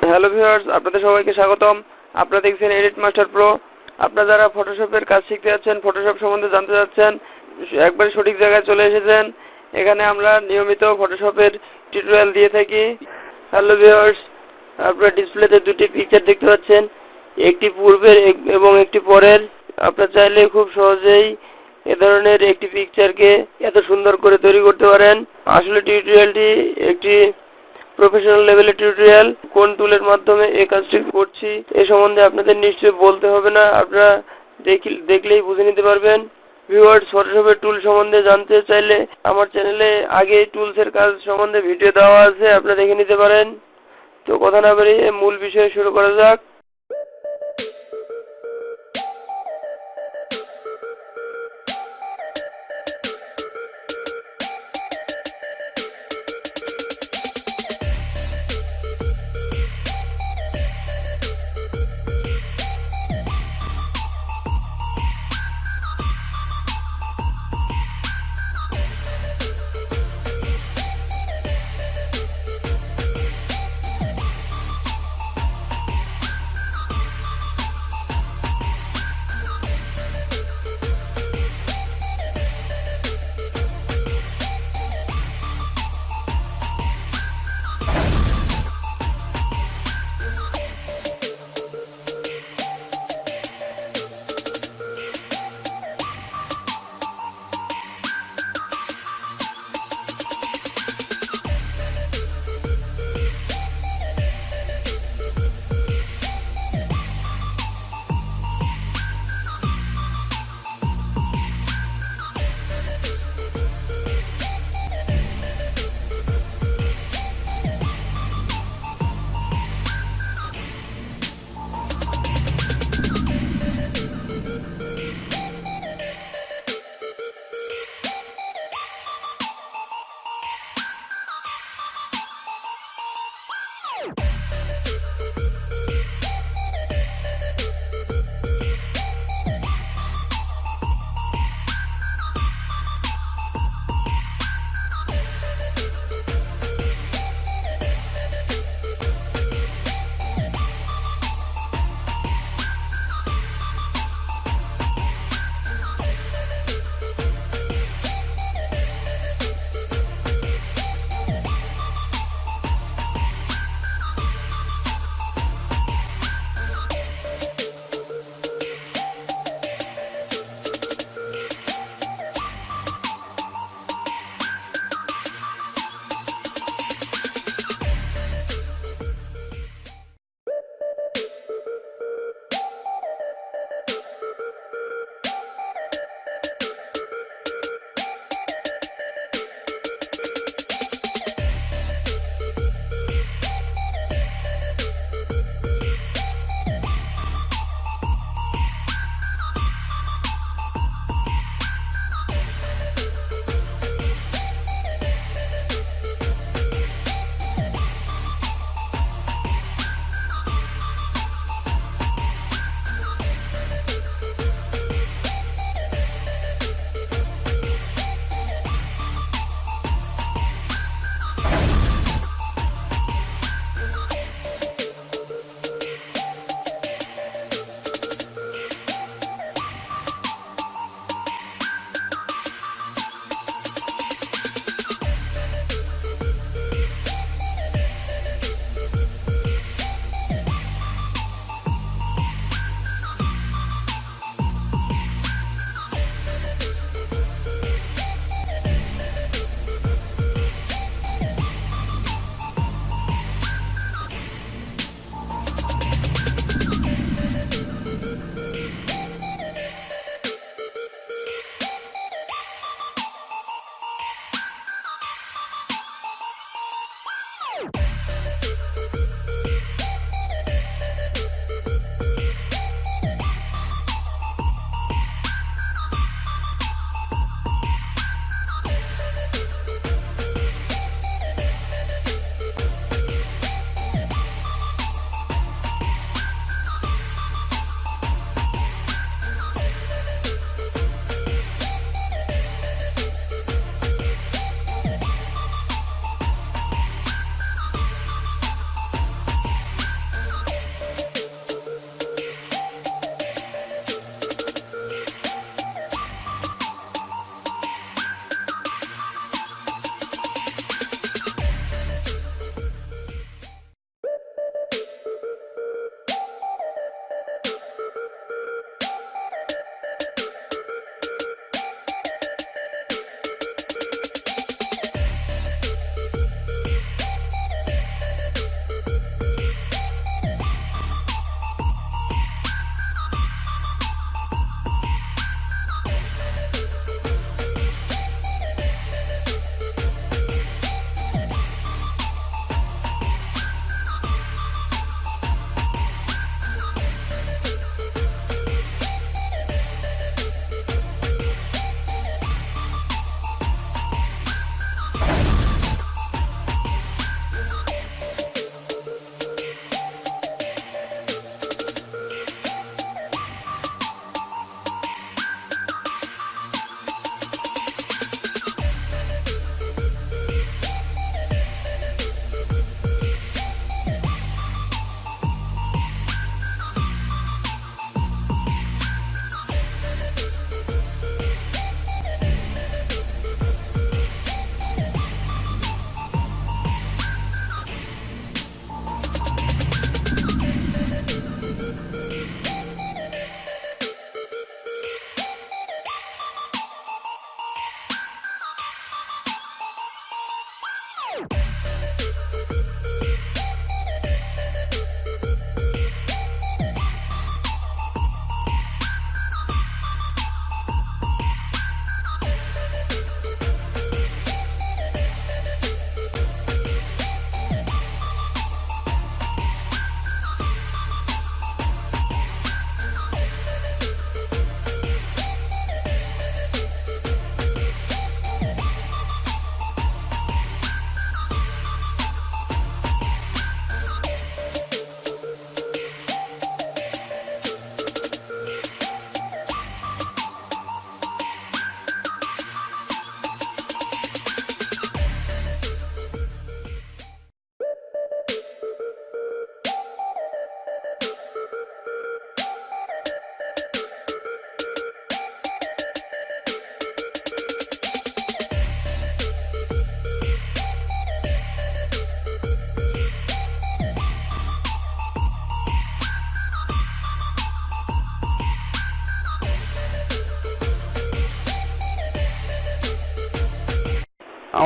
Hello viewers, আপনাদের সবাইকে স্বাগতম। আপনারা দেখছেন এডিট মাস্টার প্রো। আপনারা যারা ফটোশপের কাজ শিখতে যাচ্ছেন, ফটোশপ সম্বন্ধে জানতে যাচ্ছেন, একবারে সঠিক জায়গায় চলে এসেছেন। এখানে আমরা নিয়মিত ফটোশপের টিউটোরিয়াল দিয়ে থাকি। হ্যালো ভিউয়ার্স, আপনারা ডিসপ্লেতে দুটি পিকচার দেখতে পাচ্ছেন, একটি পূর্বের এবং একটি পরের। আপনারা চাইলে খুব সহজেই এ ধরনের একটি পিকচারকে এত সুন্দর করে তৈরি করতে পারেন। আসলে টিউটোরিয়ালটি একটি প্রফেশনাল লেভেলের টিউটোরিয়াল। কোন টুলের মাধ্যমে এই কাজটি করছি এ সম্বন্ধে আপনাদের নিশ্চয়ই বলতে হবে না, আপনারা দেখলেই বুঝে নিতে পারবেন। ভিউয়ার্স, ফটোশপের টুল সম্বন্ধে জানতে চাইলে আমার চ্যানেলে আগে টুলসের কাজ সম্বন্ধে ভিডিও দেওয়া আছে, আপনারা দেখে নিতে পারেন। তো কথা না বাড়িয়ে মূল বিষয়ে শুরু করা যাক।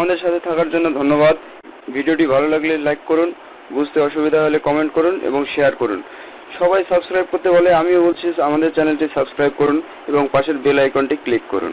আমাদের সাথে থাকার জন্য ধন্যবাদ। ভিডিওটি ভালো লাগলে লাইক করুন, বুঝতে অসুবিধা হলে কমেন্ট করুন এবং শেয়ার করুন। সবাই সাবস্ক্রাইব করতে বলে আমিও বলছি আমাদের চ্যানেলটি সাবস্ক্রাইব করুন এবং পাশের বেল আইকনটি ক্লিক করুন।